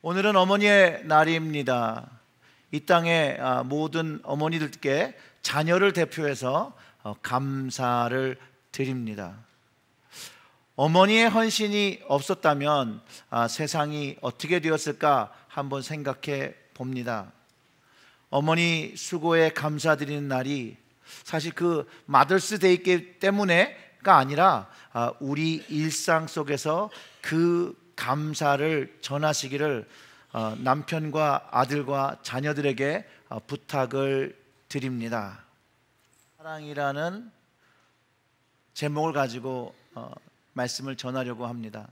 오늘은 어머니의 날입니다. 이 땅의 모든 어머니들께 자녀를 대표해서 감사를 드립니다. 어머니의 헌신이 없었다면 세상이 어떻게 되었을까 한번 생각해 봅니다. 어머니 수고에 감사드리는 날이 사실 그 마더스데이이기 때문에가 아니라 우리 일상 속에서 그 감사를 전하시기를 남편과 아들과 자녀들에게 부탁을 드립니다. 사랑이라는 제목을 가지고 말씀을 전하려고 합니다.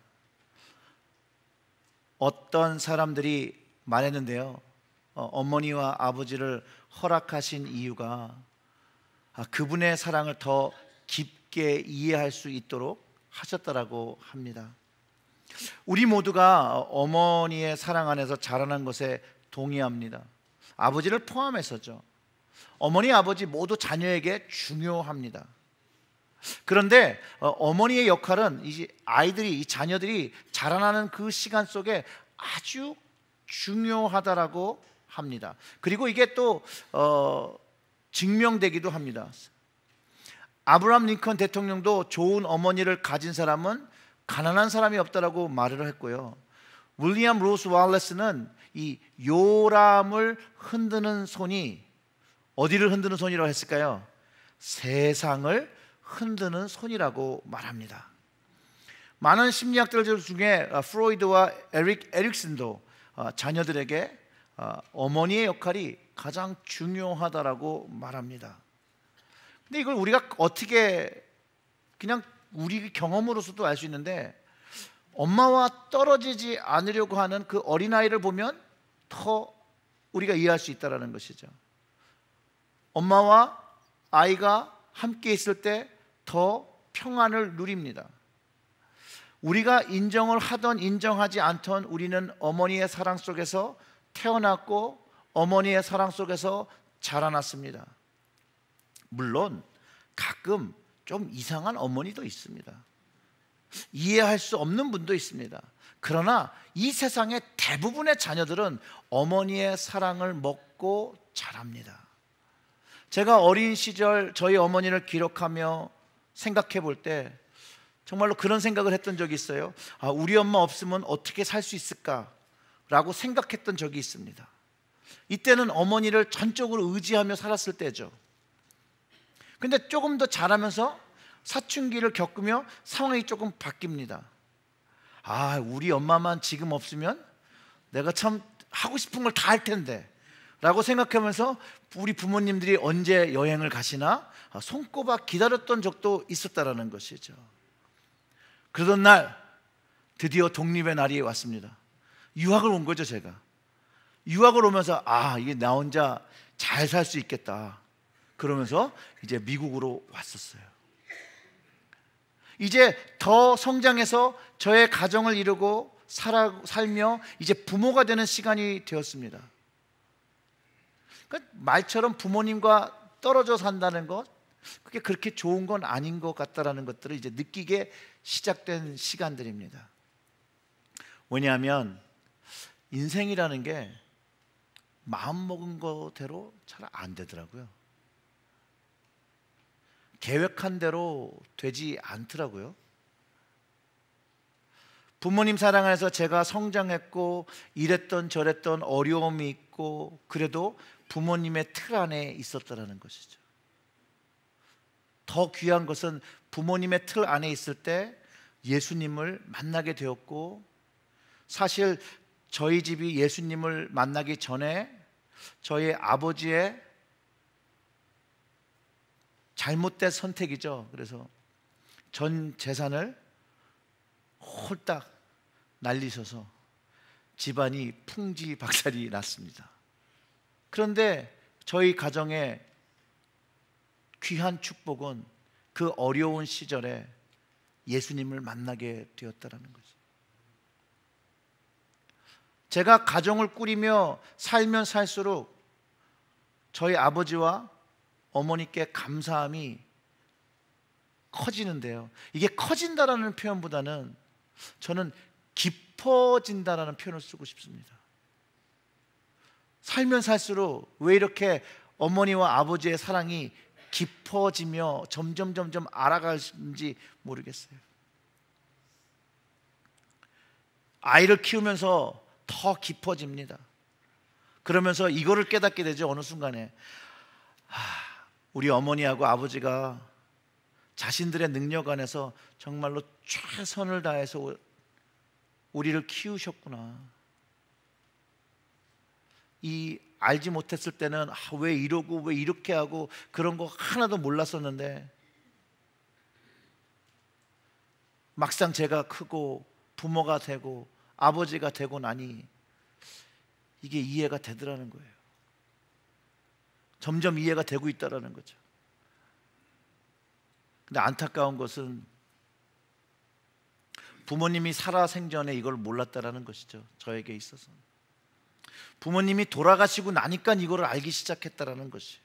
어떤 사람들이 말했는데요, 어머니와 아버지를 허락하신 이유가 그분의 사랑을 더 깊게 이해할 수 있도록 하셨다라고 합니다. 우리 모두가 어머니의 사랑 안에서 자라난 것에 동의합니다. 아버지를 포함해서죠. 어머니, 아버지 모두 자녀에게 중요합니다. 그런데 어머니의 역할은 이 자녀들이 자라나는 그 시간 속에 아주 중요하다라고 합니다. 그리고 이게 또 증명되기도 합니다. 아브라함 링컨 대통령도 좋은 어머니를 가진 사람은 가난한 사람이 없다라고 말을 했고요. 윌리엄 로스 월레스는 이 요람을 흔드는 손이 어디를 흔드는 손이라고 했을까요? 세상을 흔드는 손이라고 말합니다. 많은 심리학자들 중에 프로이드와 에릭슨도 자녀들에게 어머니의 역할이 가장 중요하다라고 말합니다. 근데 이걸 우리가 어떻게 그냥 우리 경험으로서도 알 수 있는데, 엄마와 떨어지지 않으려고 하는 그 어린아이를 보면 더 우리가 이해할 수 있다는 것이죠. 엄마와 아이가 함께 있을 때 더 평안을 누립니다. 우리가 인정을 하던 인정하지 않던 우리는 어머니의 사랑 속에서 태어났고 어머니의 사랑 속에서 자라났습니다. 물론 가끔 좀 이상한 어머니도 있습니다. 이해할 수 없는 분도 있습니다. 그러나 이 세상의 대부분의 자녀들은 어머니의 사랑을 먹고 자랍니다. 제가 어린 시절 저희 어머니를 기록하며 생각해 볼 때 정말로 그런 생각을 했던 적이 있어요. 우리 엄마 없으면 어떻게 살 수 있을까라고 생각했던 적이 있습니다. 이때는 어머니를 전적으로 의지하며 살았을 때죠. 근데 조금 더 자라면서 사춘기를 겪으며 상황이 조금 바뀝니다. 우리 엄마만 지금 없으면 내가 참 하고 싶은 걸 다 할 텐데 라고 생각하면서 우리 부모님들이 언제 여행을 가시나 손꼽아 기다렸던 적도 있었다라는 것이죠. 그러던 날 드디어 독립의 날이 왔습니다. 유학을 온 거죠. 제가 유학을 오면서 이게 나 혼자 잘 살 수 있겠다 그러면서 이제 미국으로 왔었어요. 이제 더 성장해서 저의 가정을 이루고 살며 이제 부모가 되는 시간이 되었습니다. 그러니까 말처럼 부모님과 떨어져 산다는 것, 그게 그렇게 좋은 건 아닌 것 같다라는 것들을 이제 느끼게 시작된 시간들입니다. 왜냐하면 인생이라는 게 마음먹은 거대로 잘 안 되더라고요. 계획한 대로 되지 않더라고요. 부모님 사랑 안에서 제가 성장했고 이랬던 저랬던 어려움이 있고, 그래도 부모님의 틀 안에 있었다라는 것이죠. 더 귀한 것은 부모님의 틀 안에 있을 때 예수님을 만나게 되었고, 사실 저희 집이 예수님을 만나기 전에 저희 아버지의 잘못된 선택이죠. 그래서 전 재산을 홀딱 날리셔서 집안이 풍지박살이 났습니다. 그런데 저희 가정의 귀한 축복은 그 어려운 시절에 예수님을 만나게 되었다라는 거죠. 제가 가정을 꾸리며 살면 살수록 저희 아버지와 어머니께 감사함이 커지는데요, 이게 커진다라는 표현보다는 저는 깊어진다라는 표현을 쓰고 싶습니다. 살면 살수록 왜 이렇게 어머니와 아버지의 사랑이 깊어지며 점점 알아가는지 모르겠어요. 아이를 키우면서 더 깊어집니다. 그러면서 이거를 깨닫게 되죠. 어느 순간에 우리 어머니하고 아버지가 자신들의 능력 안에서 정말로 최선을 다해서 우리를 키우셨구나. 이 알지 못했을 때는 왜 이러고 왜 이렇게 하고 그런 거 하나도 몰랐었는데, 막상 제가 크고 부모가 되고 아버지가 되고 나니 이게 이해가 되더라는 거예요. 점점 이해가 되고 있다라는 거죠. 근데 안타까운 것은 부모님이 살아생전에 이걸 몰랐다라는 것이죠. 저에게 있어서 부모님이 돌아가시고 나니까 이거를 알기 시작했다라는 것이에요.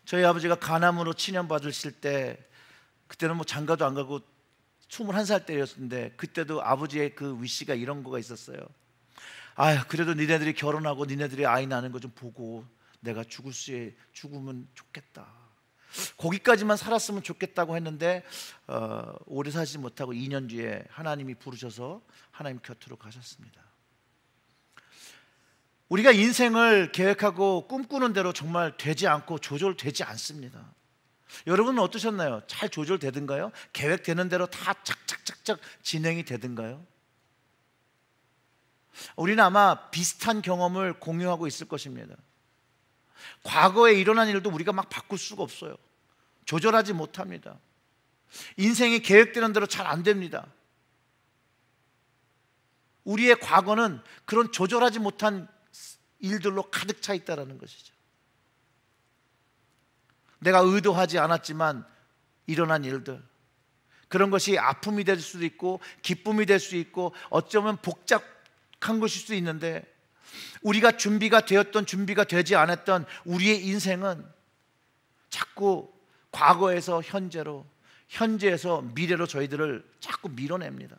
저희 아버지가 간암으로 치료받으실 때, 그때는 뭐 장가도 안 가고 21살 때였는데, 그때도 아버지의 그 위시가 이런 거가 있었어요. 그래도 니네들이 결혼하고 니네들이 아이 낳는 거 좀 보고 내가 죽으면 좋겠다. 거기까지만 살았으면 좋겠다고 했는데 오래 살지 못하고 2년 뒤에 하나님이 부르셔서 하나님 곁으로 가셨습니다. 우리가 인생을 계획하고 꿈꾸는 대로 정말 되지 않고 조절되지 않습니다. 여러분은 어떠셨나요? 잘 조절되든가요? 계획되는 대로 다 착착착착 진행이 되든가요? 우리는 아마 비슷한 경험을 공유하고 있을 것입니다. 과거에 일어난 일도 우리가 막 바꿀 수가 없어요. 조절하지 못합니다. 인생이 계획되는 대로 잘 안 됩니다. 우리의 과거는 그런 조절하지 못한 일들로 가득 차 있다는 것이죠. 내가 의도하지 않았지만 일어난 일들, 그런 것이 아픔이 될 수도 있고 기쁨이 될 수 있고 어쩌면 복잡한 것일 수도 있는데, 우리가 준비가 되었던 준비가 되지 않았던 우리의 인생은 자꾸 과거에서 현재로, 현재에서 미래로 저희들을 자꾸 밀어냅니다.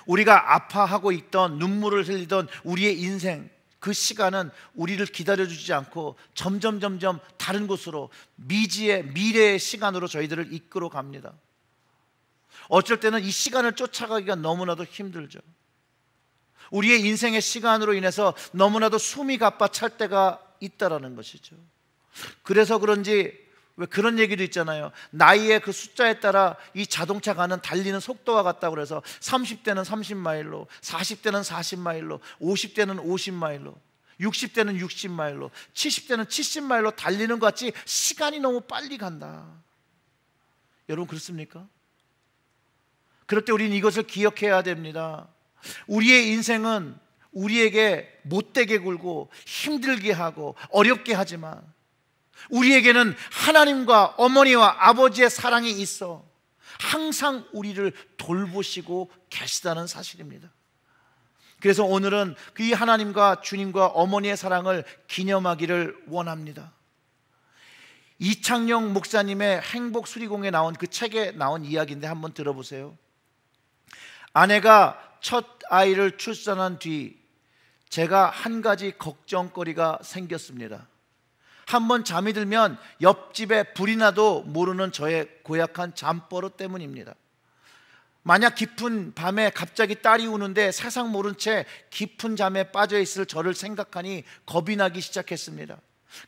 우리가 아파하고 있던, 눈물을 흘리던 우리의 인생, 그 시간은 우리를 기다려주지 않고 점점 다른 곳으로, 미래의 시간으로 저희들을 이끌어 갑니다. 어쩔 때는 이 시간을 쫓아가기가 너무나도 힘들죠. 우리의 인생의 시간으로 인해서 너무나도 숨이 가빠 찰 때가 있다라는 것이죠. 그래서 그런지 왜 그런 얘기도 있잖아요. 나이의 그 숫자에 따라 이 자동차가는 달리는 속도가 같다고 그래서 30대는 30마일로, 40대는 40마일로, 50대는 50마일로, 60대는 60마일로, 70대는 70마일로 달리는 것 같이 시간이 너무 빨리 간다. 여러분 그렇습니까? 그럴 때 우리는 이것을 기억해야 됩니다. 우리의 인생은 우리에게 못되게 굴고 힘들게 하고 어렵게 하지만 우리에게는 하나님과 어머니와 아버지의 사랑이 있어 항상 우리를 돌보시고 계시다는 사실입니다. 그래서 오늘은 그 하나님과 주님과 어머니의 사랑을 기념하기를 원합니다. 이창영 목사님의 행복 수리공에 나온 그 책에 나온 이야기인데 한번 들어보세요. 아내가 첫 아이를 출산한 뒤 제가 한 가지 걱정거리가 생겼습니다. 한번 잠이 들면 옆집에 불이 나도 모르는 저의 고약한 잠버릇 때문입니다. 만약 깊은 밤에 갑자기 딸이 우는데 세상 모른 채 깊은 잠에 빠져 있을 저를 생각하니 겁이 나기 시작했습니다.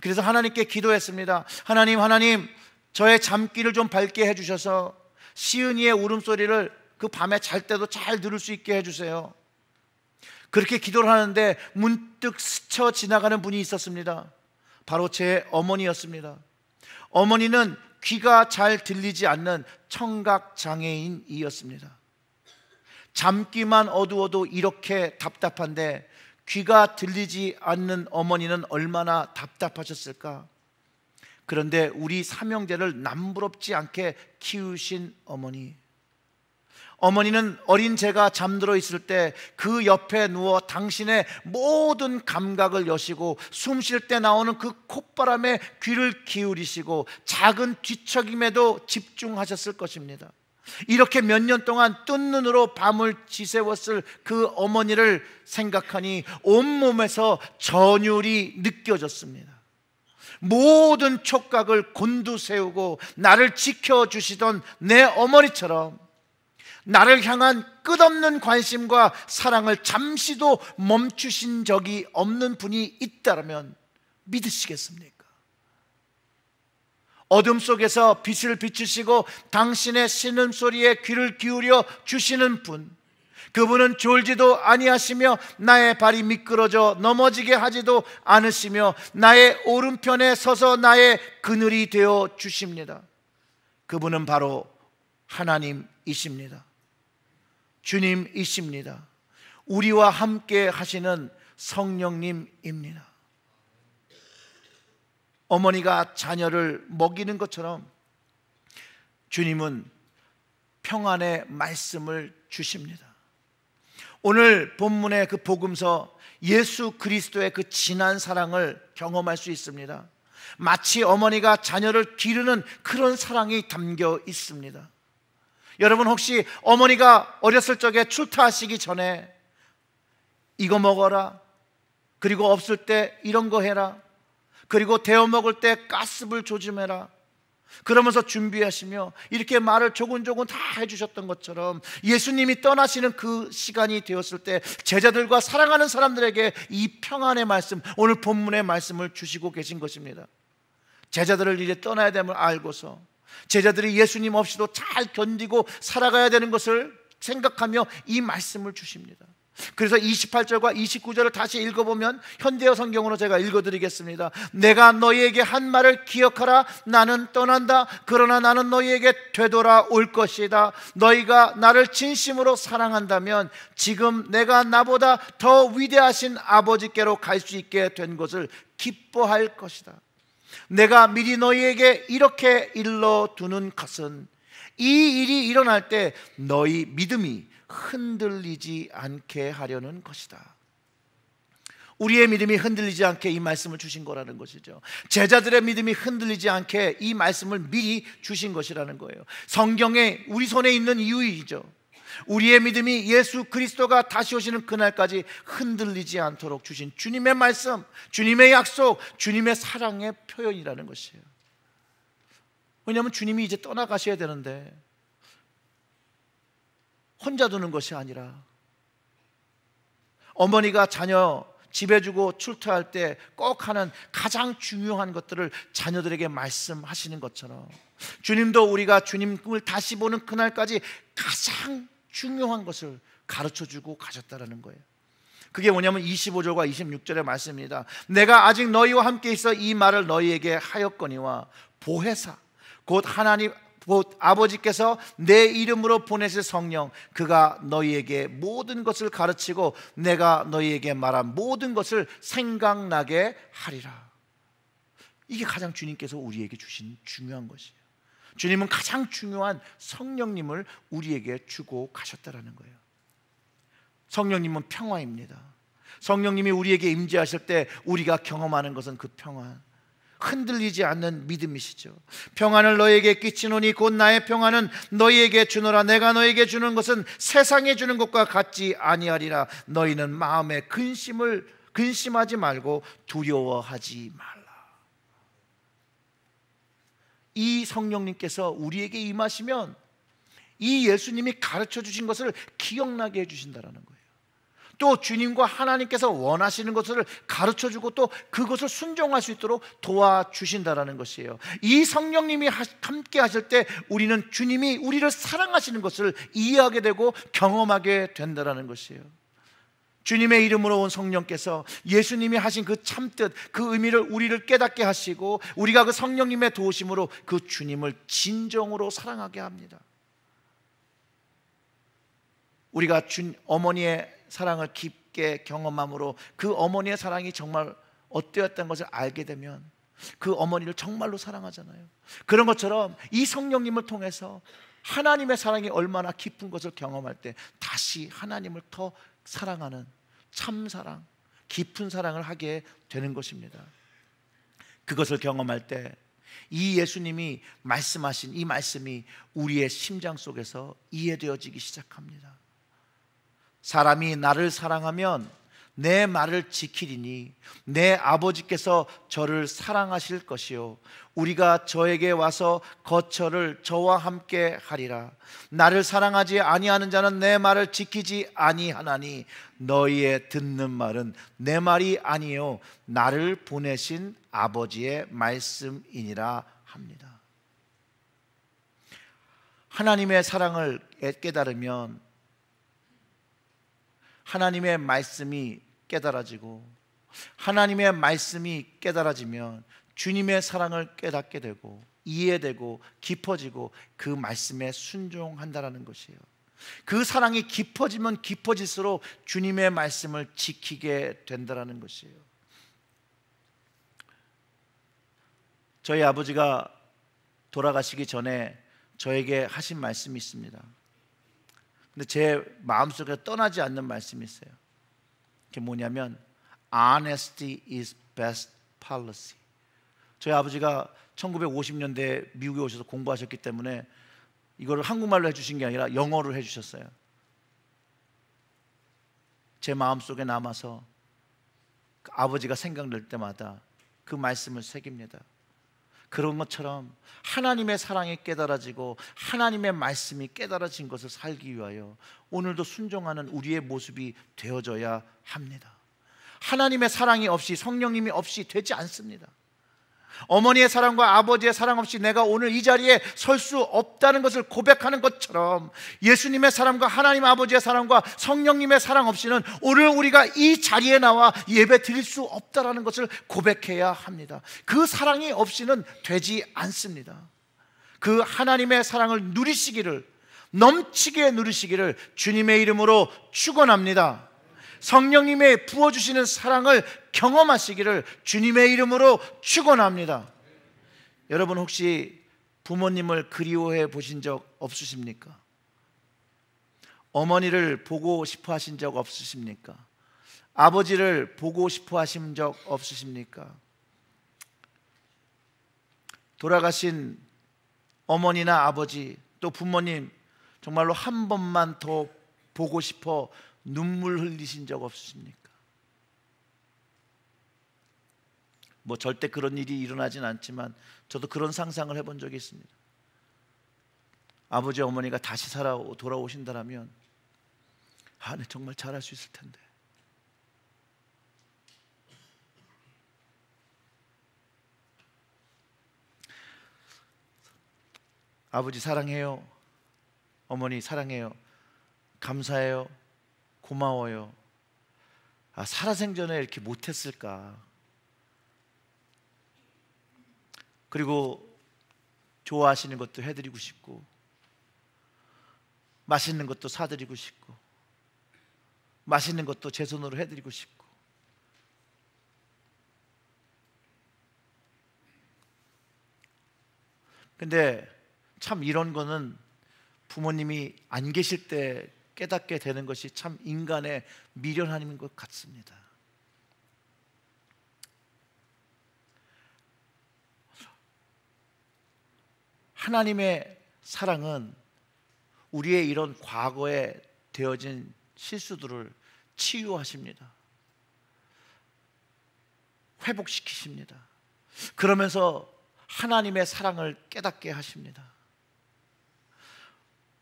그래서 하나님께 기도했습니다. 하나님, 저의 잠기를 좀 밝게 해주셔서 시은이의 울음소리를 그 밤에 잘 때도 잘 들을 수 있게 해주세요. 그렇게 기도를 하는데 문득 스쳐 지나가는 분이 있었습니다. 바로 제 어머니였습니다. 어머니는 귀가 잘 들리지 않는 청각장애인이었습니다. 잠기만 어두워도 이렇게 답답한데 귀가 들리지 않는 어머니는 얼마나 답답하셨을까? 그런데 우리 삼형제를 남부럽지 않게 키우신 어머니는 어린 제가 잠들어 있을 때 그 옆에 누워 당신의 모든 감각을 여시고 숨 쉴 때 나오는 그 콧바람에 귀를 기울이시고 작은 뒤척임에도 집중하셨을 것입니다. 이렇게 몇 년 동안 뜬 눈으로 밤을 지새웠을 그 어머니를 생각하니 온몸에서 전율이 느껴졌습니다. 모든 촉각을 곤두세우고 나를 지켜주시던 내 어머니처럼 나를 향한 끝없는 관심과 사랑을 잠시도 멈추신 적이 없는 분이 있다면 믿으시겠습니까? 어둠 속에서 빛을 비추시고 당신의 신음소리에 귀를 기울여 주시는 분, 그분은 졸지도 아니하시며 나의 발이 미끄러져 넘어지게 하지도 않으시며 나의 오른편에 서서 나의 그늘이 되어 주십니다. 그분은 바로 하나님이십니다. 주님이십니다. 우리와 함께 하시는 성령님입니다. 어머니가 자녀를 먹이는 것처럼 주님은 평안의 말씀을 주십니다. 오늘 본문의 그 복음서, 예수 그리스도의 그 진한 사랑을 경험할 수 있습니다. 마치 어머니가 자녀를 기르는 그런 사랑이 담겨 있습니다. 여러분, 혹시 어머니가 어렸을 적에 출타하시기 전에 이거 먹어라, 그리고 없을 때 이런 거 해라, 그리고 데워 먹을 때 가스불 조심해라, 그러면서 준비하시며 이렇게 말을 조곤조곤 다 해주셨던 것처럼 예수님이 떠나시는 그 시간이 되었을 때 제자들과 사랑하는 사람들에게 이 평안의 말씀, 오늘 본문의 말씀을 주시고 계신 것입니다. 제자들을 이제 떠나야 됨을 알고서 제자들이 예수님 없이도 잘 견디고 살아가야 되는 것을 생각하며 이 말씀을 주십니다. 그래서 28절과 29절을 다시 읽어보면 현대어 성경으로 제가 읽어드리겠습니다. 내가 너희에게 한 말을 기억하라. 나는 떠난다. 그러나 나는 너희에게 되돌아올 것이다. 너희가 나를 진심으로 사랑한다면 지금 내가 나보다 더 위대하신 아버지께로 갈 수 있게 된 것을 기뻐할 것이다. 내가 미리 너희에게 이렇게 일러두는 것은 이 일이 일어날 때 너희 믿음이 흔들리지 않게 하려는 것이다. 우리의 믿음이 흔들리지 않게 이 말씀을 주신 거라는 것이죠. 제자들의 믿음이 흔들리지 않게 이 말씀을 미리 주신 것이라는 거예요. 성경에 우리 손에 있는 이유이죠. 우리의 믿음이 예수 그리스도가 다시 오시는 그날까지 흔들리지 않도록 주신 주님의 말씀, 주님의 약속, 주님의 사랑의 표현이라는 것이에요. 왜냐하면 주님이 이제 떠나가셔야 되는데 혼자 두는 것이 아니라 어머니가 자녀 집에 주고 출퇴할 때 꼭 하는 가장 중요한 것들을 자녀들에게 말씀하시는 것처럼 주님도 우리가 주님을 다시 보는 그날까지 가장 중요한 것을 가르쳐주고 가셨다는 거예요. 그게 뭐냐면 25절과 26절의 말씀입니다. 내가 아직 너희와 함께 있어 이 말을 너희에게 하였거니와 보혜사 곧 하나님 곧 아버지께서 내 이름으로 보내실 성령, 그가 너희에게 모든 것을 가르치고 내가 너희에게 말한 모든 것을 생각나게 하리라. 이게 가장 주님께서 우리에게 주신 중요한 것이에요. 주님은 가장 중요한 성령님을 우리에게 주고 가셨다는 거예요. 성령님은 평화입니다. 성령님이 우리에게 임재하실 때 우리가 경험하는 것은 그 평안, 흔들리지 않는 믿음이시죠. 평안을 너희에게 끼치노니 곧 나의 평안은 너희에게 주노라. 내가 너희에게 주는 것은 세상에 주는 것과 같지 아니하리라. 너희는 마음에 근심하지 말고 두려워하지 말라. 이 성령님께서 우리에게 임하시면 이 예수님이 가르쳐 주신 것을 기억나게 해주신다는 거예요. 또 주님과 하나님께서 원하시는 것을 가르쳐주고 또 그것을 순종할 수 있도록 도와주신다는 것이에요. 이 성령님이 함께 하실 때 우리는 주님이 우리를 사랑하시는 것을 이해하게 되고 경험하게 된다는 것이에요. 주님의 이름으로 온 성령께서 예수님이 하신 그 참뜻, 그 의미를 우리를 깨닫게 하시고 우리가 그 성령님의 도우심으로 그 주님을 진정으로 사랑하게 합니다. 우리가 어머니의 사랑을 깊게 경험함으로 그 어머니의 사랑이 정말 어떠했던 것을 알게 되면 그 어머니를 정말로 사랑하잖아요. 그런 것처럼 이 성령님을 통해서 하나님의 사랑이 얼마나 깊은 것을 경험할 때 다시 하나님을 더 사랑하는 참사랑, 깊은 사랑을 하게 되는 것입니다. 그것을 경험할 때 이 예수님이 말씀하신 이 말씀이 우리의 심장 속에서 이해되어지기 시작합니다. 사람이 나를 사랑하면 내 말을 지키리니 내 아버지께서 저를 사랑하실 것이요 우리가 저에게 와서 거처를 저와 함께 하리라. 나를 사랑하지 아니하는 자는 내 말을 지키지 아니하나니 너희의 듣는 말은 내 말이 아니요 나를 보내신 아버지의 말씀이니라 합니다. 하나님의 사랑을 깨달으면 하나님의 말씀이 깨달아지고 하나님의 말씀이 깨달아지면 주님의 사랑을 깨닫게 되고 이해되고 깊어지고 그 말씀에 순종한다라는 것이에요. 그 사랑이 깊어지면 깊어질수록 주님의 말씀을 지키게 된다라는 것이에요. 저희 아버지가 돌아가시기 전에 저에게 하신 말씀이 있습니다. 근데 제 마음속에 떠나지 않는 말씀이 있어요. 그게 뭐냐면 Honesty is best policy. 저희 아버지가 1950년대에 미국에 오셔서 공부하셨기 때문에 이거를 한국말로 해주신 게 아니라 영어로 해주셨어요. 제 마음속에 남아서 아버지가 생각날 때마다 그 말씀을 새깁니다. 그런 것처럼 하나님의 사랑이 깨달아지고 하나님의 말씀이 깨달아진 것을 살기 위하여 오늘도 순종하는 우리의 모습이 되어져야 합니다. 하나님의 사랑이 없이 성령님이 없이 되지 않습니다. 어머니의 사랑과 아버지의 사랑 없이 내가 오늘 이 자리에 설 수 없다는 것을 고백하는 것처럼 예수님의 사랑과 하나님 아버지의 사랑과 성령님의 사랑 없이는 오늘 우리가 이 자리에 나와 예배 드릴 수 없다는 것을 고백해야 합니다. 그 사랑이 없이는 되지 않습니다. 그 하나님의 사랑을 누리시기를, 넘치게 누리시기를 주님의 이름으로 축원합니다. 성령님의 부어주시는 사랑을 경험하시기를 주님의 이름으로 축원합니다. 여러분 혹시 부모님을 그리워해 보신 적 없으십니까? 어머니를 보고 싶어 하신 적 없으십니까? 아버지를 보고 싶어 하신 적 없으십니까? 돌아가신 어머니나 아버지 또 부모님 정말로 한 번만 더 보고 싶어 눈물 흘리신 적 없으십니까? 뭐 절대 그런 일이 일어나진 않지만 저도 그런 상상을 해본 적이 있습니다. 아버지 어머니가 다시 돌아오신다면 네, 정말 잘할 수 있을 텐데. 아버지 사랑해요. 어머니 사랑해요. 감사해요. 고마워요. 살아생전에 이렇게 못했을까? 그리고 좋아하시는 것도 해드리고 싶고 맛있는 것도 사드리고 싶고 맛있는 것도 제 손으로 해드리고 싶고 근데 참 이런 거는 부모님이 안 계실 때 깨닫게 되는 것이 참 인간의 미련함인 것 같습니다. 하나님의 사랑은 우리의 이런 과거에 되어진 실수들을 치유하십니다. 회복시키십니다. 그러면서 하나님의 사랑을 깨닫게 하십니다.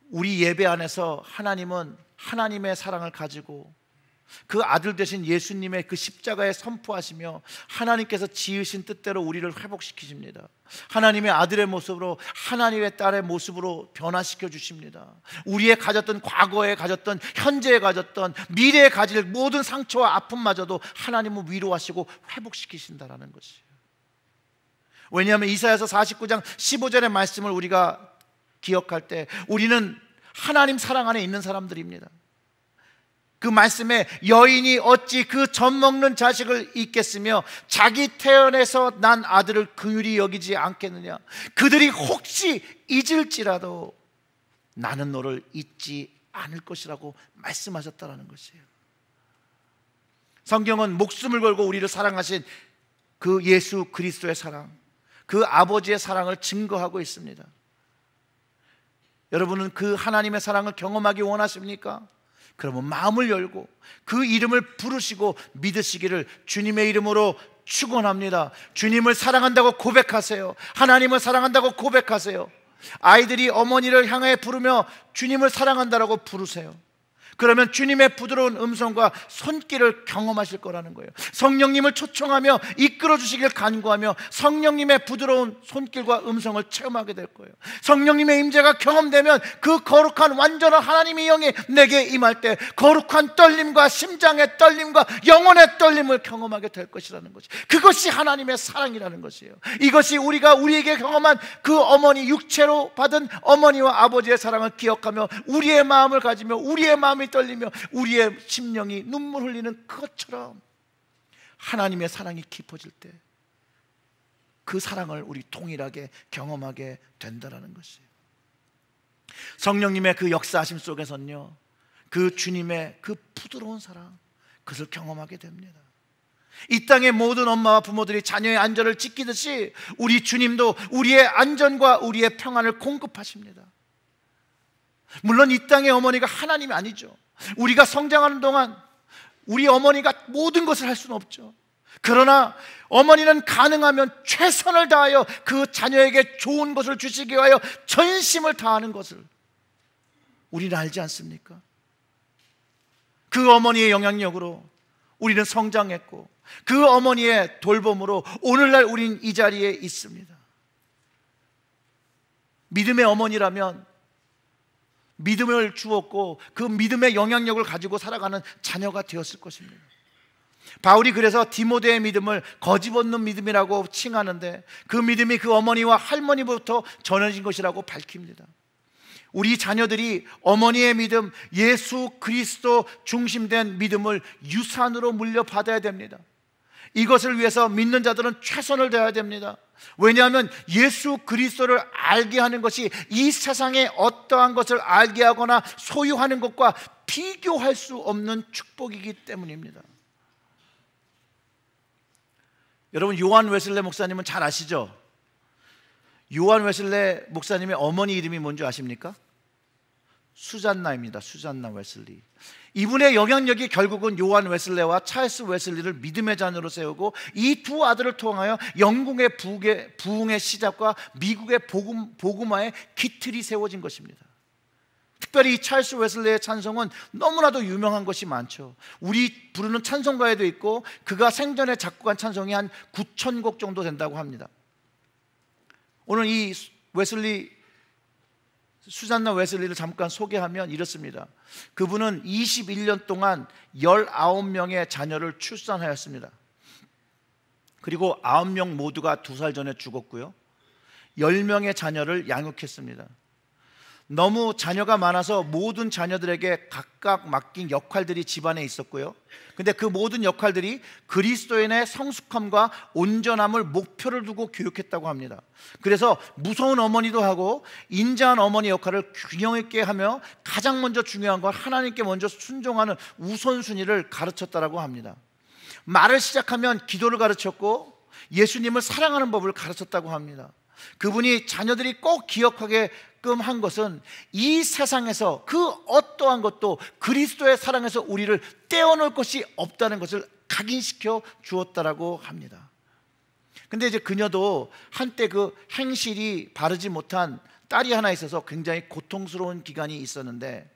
우리 예배 안에서 하나님은 하나님의 사랑을 가지고 그 아들 되신 예수님의 그 십자가에 선포하시며 하나님께서 지으신 뜻대로 우리를 회복시키십니다. 하나님의 아들의 모습으로 하나님의 딸의 모습으로 변화시켜 주십니다. 우리의 가졌던 과거에 가졌던 현재에 가졌던 미래에 가질 모든 상처와 아픔마저도 하나님은 위로하시고 회복시키신다라는 것이에요. 왜냐하면 이사야서 49장 15절의 말씀을 우리가 기억할 때 우리는 하나님 사랑 안에 있는 사람들입니다. 그 말씀에 여인이 어찌 그 젖먹는 자식을 잊겠으며 자기 태연에서 난 아들을 긍휼히 여기지 않겠느냐. 그들이 혹시 잊을지라도 나는 너를 잊지 않을 것이라고 말씀하셨다라는 것이에요. 성경은 목숨을 걸고 우리를 사랑하신 그 예수 그리스도의 사랑, 그 아버지의 사랑을 증거하고 있습니다. 여러분은 그 하나님의 사랑을 경험하기 원하십니까? 그러면 마음을 열고 그 이름을 부르시고 믿으시기를 주님의 이름으로 축원합니다. 주님을 사랑한다고 고백하세요. 하나님을 사랑한다고 고백하세요. 아이들이 어머니를 향해 부르며 주님을 사랑한다라고 부르세요. 그러면 주님의 부드러운 음성과 손길을 경험하실 거라는 거예요. 성령님을 초청하며 이끌어 주시길 간구하며 성령님의 부드러운 손길과 음성을 체험하게 될 거예요. 성령님의 임재가 경험되면 그 거룩한 완전한 하나님의 영이 내게 임할 때 거룩한 떨림과 심장의 떨림과 영혼의 떨림을 경험하게 될 것이라는 것이, 그것이 하나님의 사랑이라는 것이에요. 이것이 우리가 우리에게 경험한 그 어머니, 육체로 받은 어머니와 아버지의 사랑을 기억하며 우리의 마음을 가지며 우리의 마음이 떨리며 우리의 심령이 눈물 흘리는 그것처럼 하나님의 사랑이 깊어질 때 그 사랑을 우리 동일하게 경험하게 된다는 것이에요. 성령님의 그 역사하심 속에서는요, 그 주님의 그 부드러운 사랑, 그것을 경험하게 됩니다. 이 땅의 모든 엄마와 부모들이 자녀의 안전을 지키듯이 우리 주님도 우리의 안전과 우리의 평안을 공급하십니다. 물론 이 땅의 어머니가 하나님이 아니죠. 우리가 성장하는 동안 우리 어머니가 모든 것을 할 수는 없죠. 그러나 어머니는 가능하면 최선을 다하여 그 자녀에게 좋은 것을 주시기 위하여 전심을 다하는 것을 우리는 알지 않습니까? 그 어머니의 영향력으로 우리는 성장했고 그 어머니의 돌봄으로 오늘날 우린 이 자리에 있습니다. 믿음의 어머니라면 믿음을 주었고 그 믿음의 영향력을 가지고 살아가는 자녀가 되었을 것입니다. 바울이 그래서 디모데의 믿음을 거짓없는 믿음이라고 칭하는데 그 믿음이 그 어머니와 할머니부터 전해진 것이라고 밝힙니다. 우리 자녀들이 어머니의 믿음, 예수 그리스도 중심된 믿음을 유산으로 물려받아야 됩니다. 이것을 위해서 믿는 자들은 최선을 다해야 됩니다. 왜냐하면 예수 그리스도를 알게 하는 것이 이 세상의 어떠한 것을 알게 하거나 소유하는 것과 비교할 수 없는 축복이기 때문입니다. 여러분, 요한 웨슬레 목사님은 잘 아시죠? 요한 웨슬레 목사님의 어머니 이름이 뭔지 아십니까? 수잔나입니다. 수잔나 웨슬리. 이분의 영향력이 결국은 요한 웨슬레와 찰스 웨슬리를 믿음의 자녀로 세우고 이 두 아들을 통하여 영국의 부흥의 시작과 미국의 복음화의 기틀이 세워진 것입니다. 특별히 이 찰스 웨슬레의 찬송은 너무나도 유명한 것이 많죠. 우리 부르는 찬송가에도 있고 그가 생전에 작곡한 찬송이 한 9,000곡 정도 된다고 합니다. 오늘 이 수잔나 웨슬리를 잠깐 소개하면 이렇습니다. 그분은 21년 동안 19명의 자녀를 출산하였습니다. 그리고 9명 모두가 2살 전에 죽었고요, 10명의 자녀를 양육했습니다. 너무 자녀가 많아서 모든 자녀들에게 각각 맡긴 역할들이 집안에 있었고요, 근데 그 모든 역할들이 그리스도인의 성숙함과 온전함을 목표를 두고 교육했다고 합니다. 그래서 무서운 어머니도 하고 인자한 어머니 역할을 균형 있게 하며 가장 먼저 중요한 건 하나님께 먼저 순종하는 우선순위를 가르쳤다고 합니다. 말을 시작하면 기도를 가르쳤고 예수님을 사랑하는 법을 가르쳤다고 합니다. 그분이 자녀들이 꼭 기억하게끔 한 것은 이 세상에서 그 어떠한 것도 그리스도의 사랑에서 우리를 떼어놓을 것이 없다는 것을 각인시켜 주었다라고 합니다. 근데 이제 그녀도 한때 그 행실이 바르지 못한 딸이 하나 있어서 굉장히 고통스러운 기간이 있었는데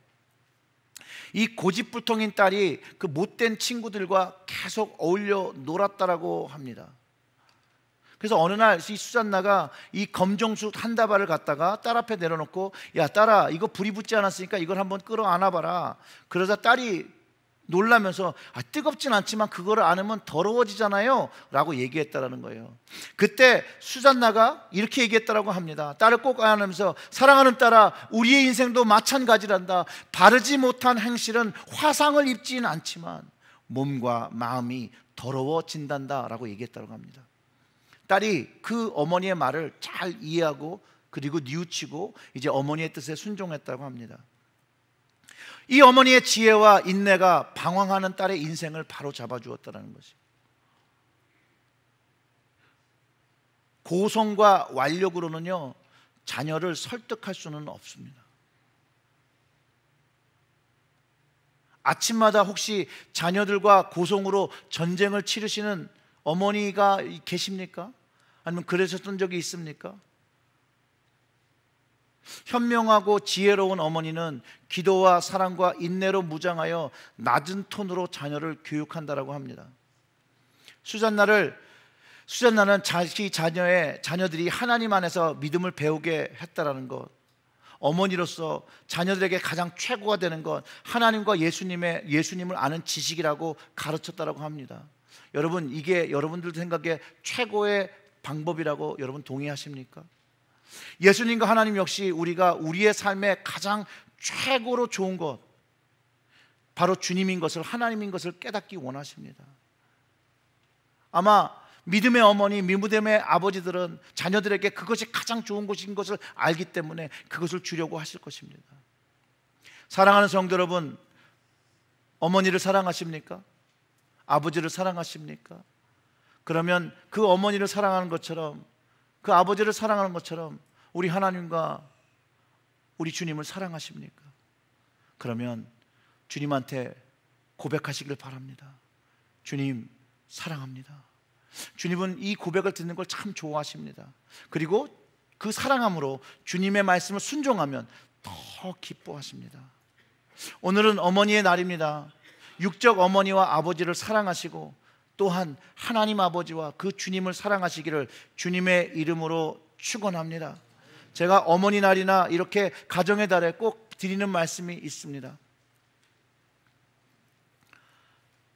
이 고집불통인 딸이 그 못된 친구들과 계속 어울려 놀았다라고 합니다. 그래서 어느 날 이 수잔나가 이 검정숯 한 다발을 갖다가 딸 앞에 내려놓고, 야 딸아, 이거 불이 붙지 않았으니까 이걸 한번 끌어 안아봐라. 그러자 딸이 놀라면서 뜨겁진 않지만 그거를 안으면 더러워지잖아요 라고 얘기했다라는 거예요. 그때 수잔나가 이렇게 얘기했다라고 합니다. 딸을 꼭 안으면서, 사랑하는 딸아, 우리의 인생도 마찬가지란다. 바르지 못한 행실은 화상을 입지는 않지만 몸과 마음이 더러워진단다 라고 얘기했다고 합니다. 딸이 그 어머니의 말을 잘 이해하고 그리고 뉘우치고 이제 어머니의 뜻에 순종했다고 합니다. 이 어머니의 지혜와 인내가 방황하는 딸의 인생을 바로 잡아주었다는 것이, 고성과 완력으로는요 자녀를 설득할 수는 없습니다. 아침마다 혹시 자녀들과 고성으로 전쟁을 치르시는 어머니가 계십니까? 아니면 그러셨던 적이 있습니까? 현명하고 지혜로운 어머니는 기도와 사랑과 인내로 무장하여 낮은 톤으로 자녀를 교육한다라고 합니다. 수잔나는 자기 자녀들이 하나님 안에서 믿음을 배우게 했다라는 것, 어머니로서 자녀들에게 가장 최고가 되는 것, 하나님과 예수님을 아는 지식이라고 가르쳤다라고 합니다. 여러분, 이게 여러분들 생각에 최고의 방법이라고 여러분 동의하십니까? 예수님과 하나님 역시 우리가 우리의 삶에 가장 최고로 좋은 것, 바로 주님인 것을, 하나님인 것을 깨닫기 원하십니다. 아마 믿음의 어머니, 믿음의 아버지들은 자녀들에게 그것이 가장 좋은 것인 것을 알기 때문에 그것을 주려고 하실 것입니다. 사랑하는 성도 여러분, 어머니를 사랑하십니까? 아버지를 사랑하십니까? 그러면 그 어머니를 사랑하는 것처럼, 그 아버지를 사랑하는 것처럼 우리 하나님과 우리 주님을 사랑하십니까? 그러면 주님한테 고백하시길 바랍니다. 주님 사랑합니다. 주님은 이 고백을 듣는 걸 참 좋아하십니다. 그리고 그 사랑함으로 주님의 말씀을 순종하면 더 기뻐하십니다. 오늘은 어머니의 날입니다. 육적 어머니와 아버지를 사랑하시고 또한 하나님 아버지와 그 주님을 사랑하시기를 주님의 이름으로 축원합니다. 제가 어머니 날이나 이렇게 가정의 달에 꼭 드리는 말씀이 있습니다.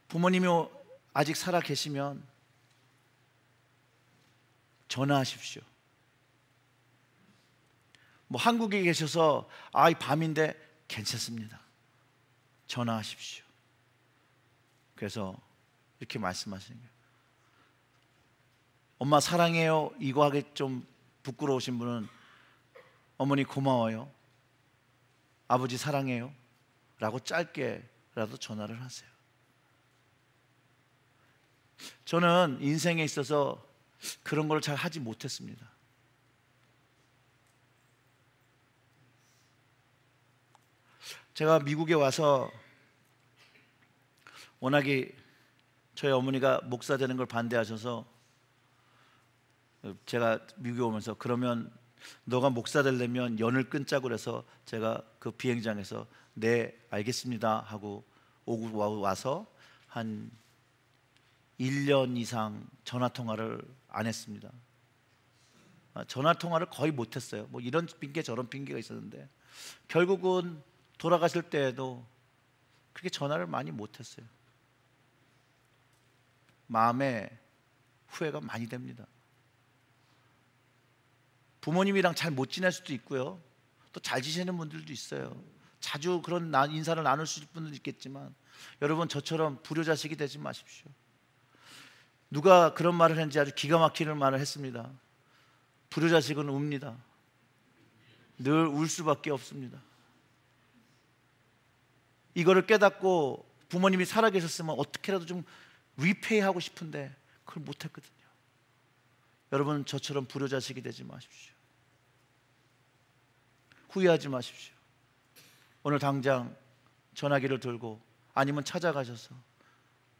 부모님이 아직 살아 계시면 전화하십시오. 한국에 계셔서 밤인데 괜찮습니다. 전화하십시오. 그래서 이렇게 말씀하시는 거예요. 엄마 사랑해요 이거 하기 좀 부끄러우신 분은 어머니 고마워요, 아버지 사랑해요 라고 짧게라도 전화를 하세요. 저는 인생에 있어서 그런 걸 잘 하지 못했습니다. 제가 미국에 와서 워낙에 저희 어머니가 목사 되는 걸 반대하셔서 제가 미국에 오면서 그러면 너가 목사 되려면 연을 끊자고 그래서 제가 그 비행장에서 네 알겠습니다 하고 오고 와서 한 1년 이상 전화통화를 안 했습니다. 전화통화를 거의 못했어요. 이런 핑계 저런 핑계가 있었는데 결국은 돌아가실 때에도 그렇게 전화를 많이 못했어요. 마음에 후회가 많이 됩니다. 부모님이랑 잘 못 지낼 수도 있고요, 또 잘 지내는 분들도 있어요. 자주 그런 인사를 나눌 수 있는 분들도 있겠지만 여러분 저처럼 불효자식이 되지 마십시오. 누가 그런 말을 했는지 아주 기가 막히는 말을 했습니다. 불효자식은 웁니다. 늘 울 수밖에 없습니다. 이거를 깨닫고 부모님이 살아계셨으면 어떻게라도 좀 리페이하고 싶은데 그걸 못했거든요. 여러분 저처럼 불효자식이 되지 마십시오. 후회하지 마십시오. 오늘 당장 전화기를 들고 아니면 찾아가셔서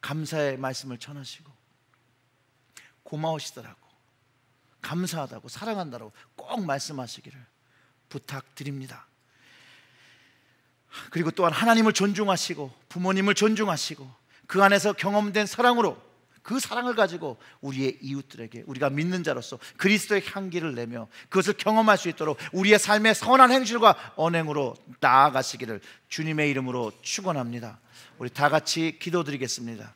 감사의 말씀을 전하시고 고마우시더라고, 감사하다고, 사랑한다고 꼭 말씀하시기를 부탁드립니다. 그리고 또한 하나님을 존중하시고 부모님을 존중하시고 그 안에서 경험된 사랑으로 그 사랑을 가지고 우리의 이웃들에게 우리가 믿는 자로서 그리스도의 향기를 내며 그것을 경험할 수 있도록 우리의 삶의 선한 행실과 언행으로 나아가시기를 주님의 이름으로 축원합니다. 우리 다 같이 기도드리겠습니다.